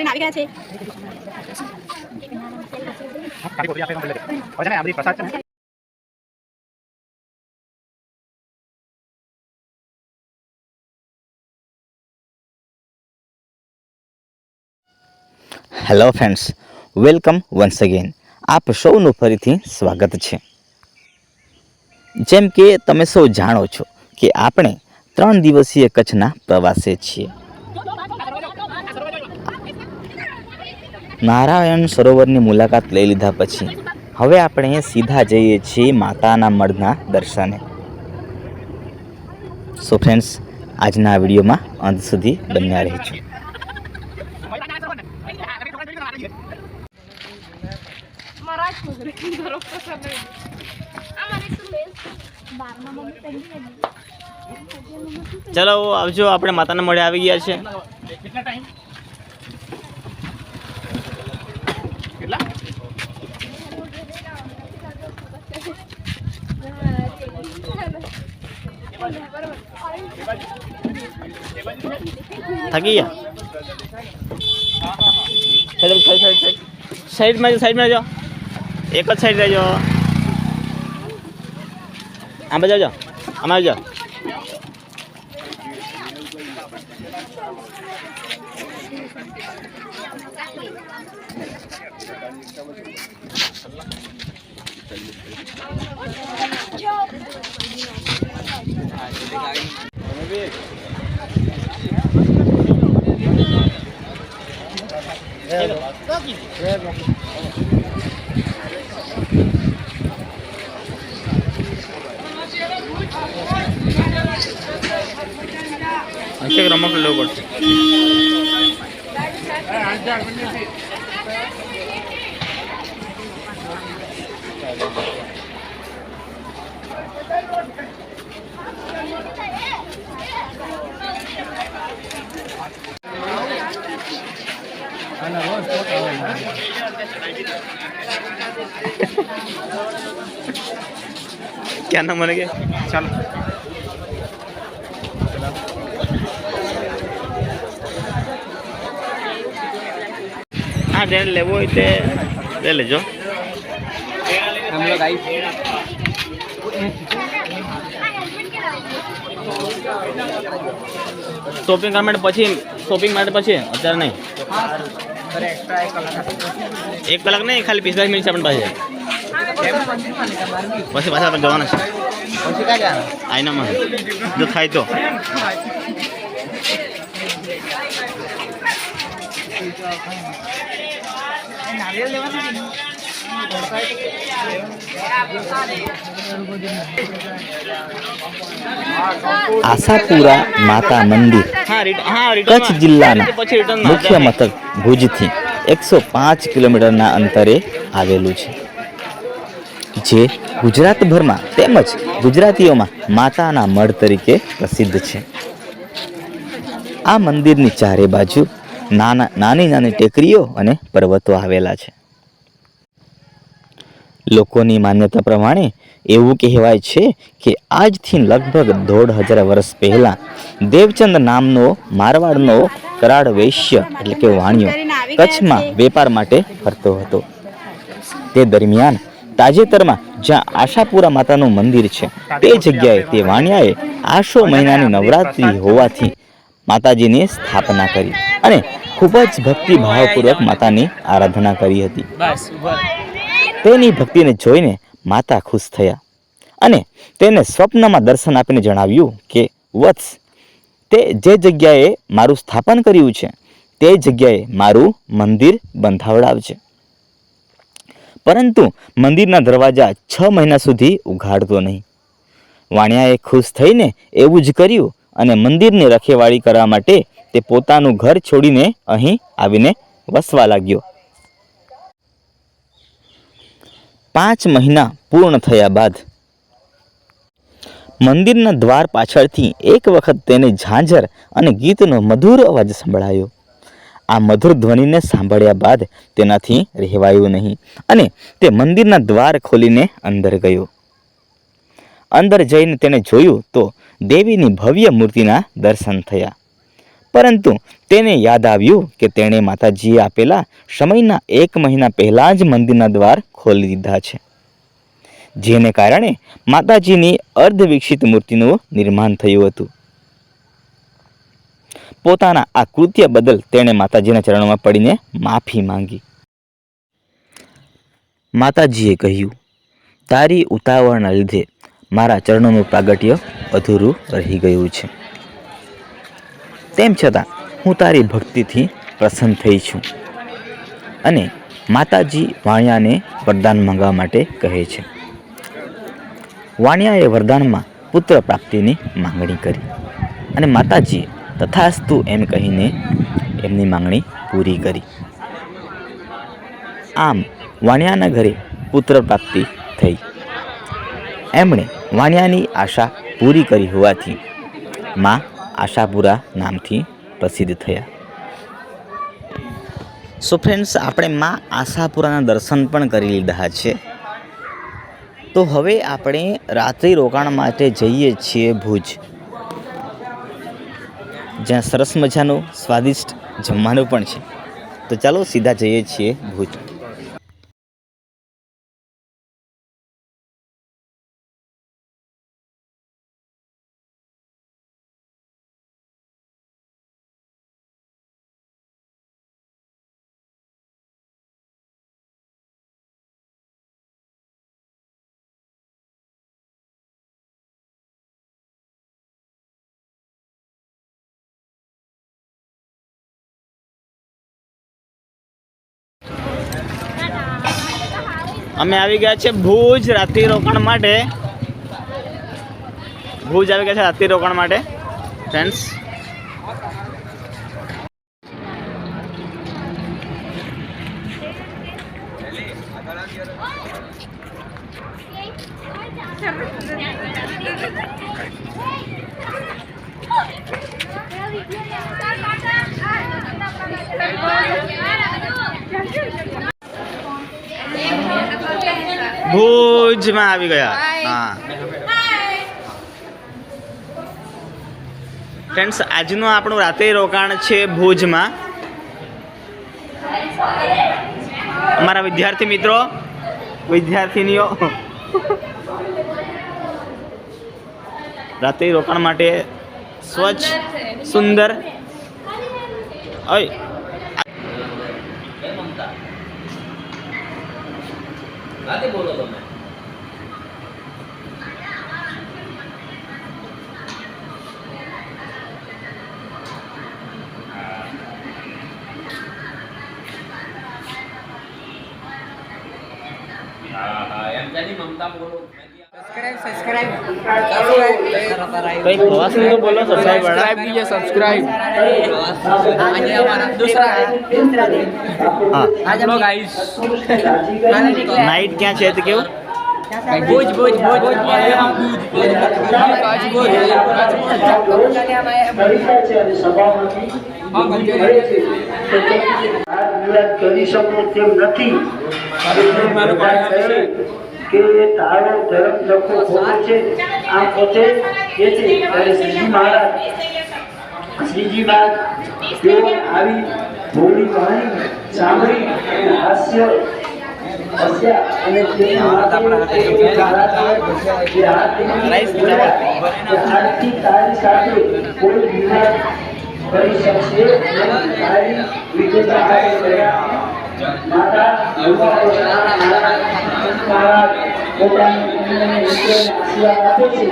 કરીને આવી ગયા છે. Hello friends, welcome once again. આપ સૌનું ફરીથી સ્વાગત છે. જેમ કે તમે સૌ જાણો છો કે આપણે 3 દિવસીય કચ્છના પ્રવાસે છીએ. નારાયણ સરોવરની મુલાકાત લઈ લીધા પછી હવે આપણે સીધા જઈએ છીએ માતાના મઢના દર્શને. સો ફ્રેન્ડ્સ, આજના વિડીયોમાં અંત સુધી બન્યા રહેજો. ચલો આવજો, આપણે માતાના મળે આવી ગયા છે. થાકી ગયા? સાઈડમાં જાઓ, એક જ સાઈડ રહેજો. આમ બાજુ આવજો, આમ આવજો. રમક લેવું પડશે. क्या नाम बनेगा? चलो हाँ, जेने लेवो હોય તે ले लेजो. हम लोग आई શોપિંગ કરવા માટે પછી અત્યારે નહીં. 1 કલાક નહીં, ખાલી 45 મિનિટ છે આપણી પાસે. પછી પાછા આપણે જવાના છે. પછી ક્યાં જવાના? આઈનામાં જો થાય તો. આશાપુરા માતા મંદિર કચ્છ જિલ્લાના મુખ્ય મથક ભુજથી 105 કિલોમીટરના અંતરે આવેલું છે, જે ગુજરાતભરમાં તેમજ ગુજરાતીઓમાં માતાના મઢ તરીકે પ્રસિદ્ધ છે. આ મંદિરની ચારે બાજુ નાની ટેકરીઓ અને પર્વતો આવેલા છે. લોકોની માન્યતા પ્રમાણે એવું કહેવાય છે કે આજથી લગભગ 1,500 વર્ષ પહેલા દેવચંદ નામનો મારવાડનો કરાળ વૈશ્ય એટલે કે વાણિયો કચ્છમાં વેપાર માટે ફરતો હતો. તે દરમિયાન તાજેતરમાં જ્યાં આશાપુરા માતાનું મંદિર છે તે જગ્યાએ તે વાણિયાએ આસો મહિનાની નવરાત્રિ હોવાથી માતાજીની સ્થાપના કરી અને ખૂબ જ ભક્તિભાવપૂર્વક માતાની આરાધના કરી હતી. તેની ભક્તિને જોઈને માતા ખુશ થયા અને તેને સ્વપ્નમાં દર્શન આપીને જણાવ્યું કે વત્સ, તે જે જગ્યાએ મારું સ્થાપન કર્યું છે તે જગ્યાએ મારું મંદિર બંધાવડાવજે. પરંતુ મંદિરના દરવાજા 6 મહિના સુધી ઉઘાડતો નહીં. વાણિયાએ ખુશ થઈને એવું જ કર્યું અને મંદિરની રખેવાળી કરવા માટે તે પોતાનું ઘર છોડીને અહીં આવીને વસવા લાગ્યો. 5 મહિના પૂર્ણ થયા બાદ મંદિરના દ્વાર પાછળથી એક વખત તેને ઝાંઝર અને ગીતનો મધુર અવાજ સંભળાયો. આ મધુર ધ્વનિને સાંભળ્યા બાદ તેનાથી રહેવાયું નહીં અને તે મંદિરના દ્વાર ખોલીને અંદર ગયો. અંદર જઈને તેણે જોયું તો દેવીની ભવ્ય મૂર્તિના દર્શન થયા. પરંતુ તેને યાદ આવ્યું કે તેણે માતાજીએ આપેલા સમયના 1 મહિના પહેલાં જ મંદિરના દ્વાર ખોલી દીધા છે, જેને કારણે માતાજીની અર્ધવિકસિત મૂર્તિનું નિર્માણ થયું હતું. પોતાના આ કૃત્ય બદલ તેણે માતાજીના ચરણોમાં પડીને માફી માંગી. માતાજીએ કહ્યું, તારી ઉતાવળના લીધે મારા ચરણોનું પ્રાગટ્ય અધૂરું રહી ગયું છે. તેમ છતાં હું તારી ભક્તિથી પ્રસન્ન થઈ છું. અને માતાજી વાણિયાને વરદાન માંગવા માટે કહે છે. વાણિયાએ વરદાનમાં પુત્ર પ્રાપ્તિની માંગણી કરી અને માતાજીએ તથાસ્તુ એમ કહીને એમની માંગણી પૂરી કરી. આમ વાણિયાના ઘરે પુત્ર પ્રાપ્તિ થઈ. એમણે વાણિયાની આશા પૂરી કરી હોવાથી માં આશાપુરા નામથી પ્રસિદ્ધ થયા. સો ફ્રેન્ડ્સ, આપણે માં આશાપુરાના દર્શન પણ કરી લીધા છે. તો હવે આપણે રાત્રિ રોકાણ માટે જઈએ છીએ ભુજ, જ્યાં સરસ મજાનું સ્વાદિષ્ટ જમવાનું પણ છે. તો ચાલો સીધા જઈએ છીએ ભુજ. અમે આવી ગયા છે ભુજ રાત્રિ રોકાણ માટે. ભુજ આવી ગયા છે રાત્રિ રોકાણ માટે ફ્રેન્ડ્સ. ભુજમાં આવી ગયા. હા ફ્રેન્ડ્સ, આજનું આપણું રાત્રિ રોકાણ છે ભુજમાં. અમારા વિદ્યાર્થી મિત્રો, વિદ્યાર્થીનીઓ રાત્રિ રોકાણ માટે સ્વચ્છ સુંદર બોલો તમે. कई प्रवासी तो बोलो सब्सक्राइब कीजिए. Subscribe hello guys. नाइट क्या છે તો કેવું ભુજ ભુજ ભુજ કરી શકો તેમ નથી કે તારો ધર્મ લખો ખોટો છે. આ પોતે કે છે ત્યારે શ્રીજી મહારાજ તેઓ આવી ભોળી વાણી સાંભળી અને હાસ્ય અને તારી સાથે કોઈ વિવાદ કરી શકશે તારી વિગત માતા મહારાજ પોતાની આશીર્વાદ આપે છે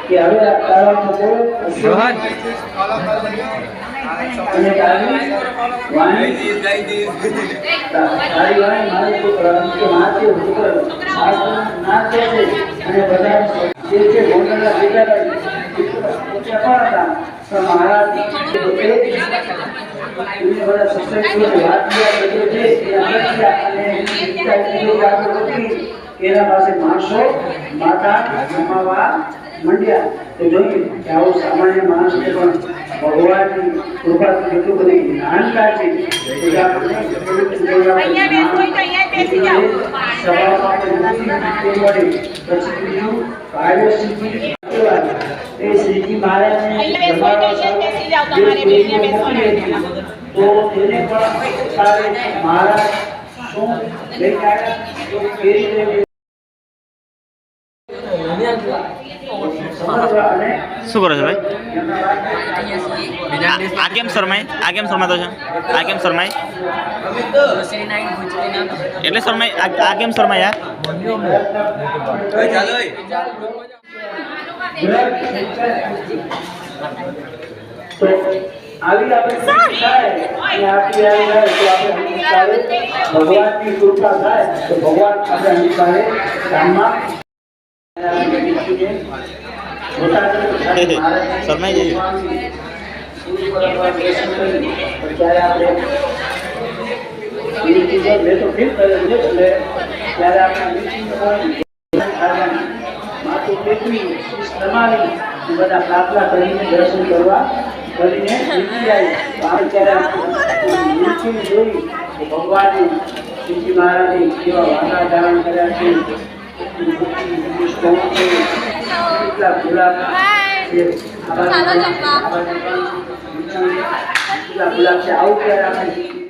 કે હવે આ તારામાં કોઈ અને તારી વાણી મારે તો માથે ના છે અને બધા જે છે ગોંડલના બેટા મહારાજ બધા સત્સંગીઓ વાત એના પાસે માણસો માતા જમાવા મંડ્યા. તો જોઈએ કે આવો સામાન્ય માણસને પણ ભગવાનની કૃપાથી કેટલું બધી જ્ઞાનતા છે. શ્રીજી મહારાજને તમારે બેનને બેસવાના તો તેને પણ તારે મહારાજ શું લઈને આવ્યા તો કેરી લઈને સમજવા અને શું કરો છો ભાઈ આ કેમ શરમાય તો છે આ કેમ શરમાય એટલે શરમાય આ કેમ શરમાય યાર તો આવી આપણે થાય અને આપણી આવી જાય તો આપણે અનુસારે ભગવાનની કૃપા થાય તો ભગવાન આપણે અનુસારે ધામમાં શરમાઈ જઈએ ત્યારે આપણે મેં તો ફીલ કરેલું છે એટલે ત્યારે આપણે માથું ટેકવી તમારી બધા પ્રાર્થના કરીને દર્શન કરીને નીકળી આવી આપણે ત્યારે નીકળી જોઈ તો ભગવાનની શ્રીજી મહારાજે કેવા વાંકા ધારણ કર્યા છે કેટલા ગુલાબ છે કેટલા ગુલાબ છે આવું ત્યારે આપણે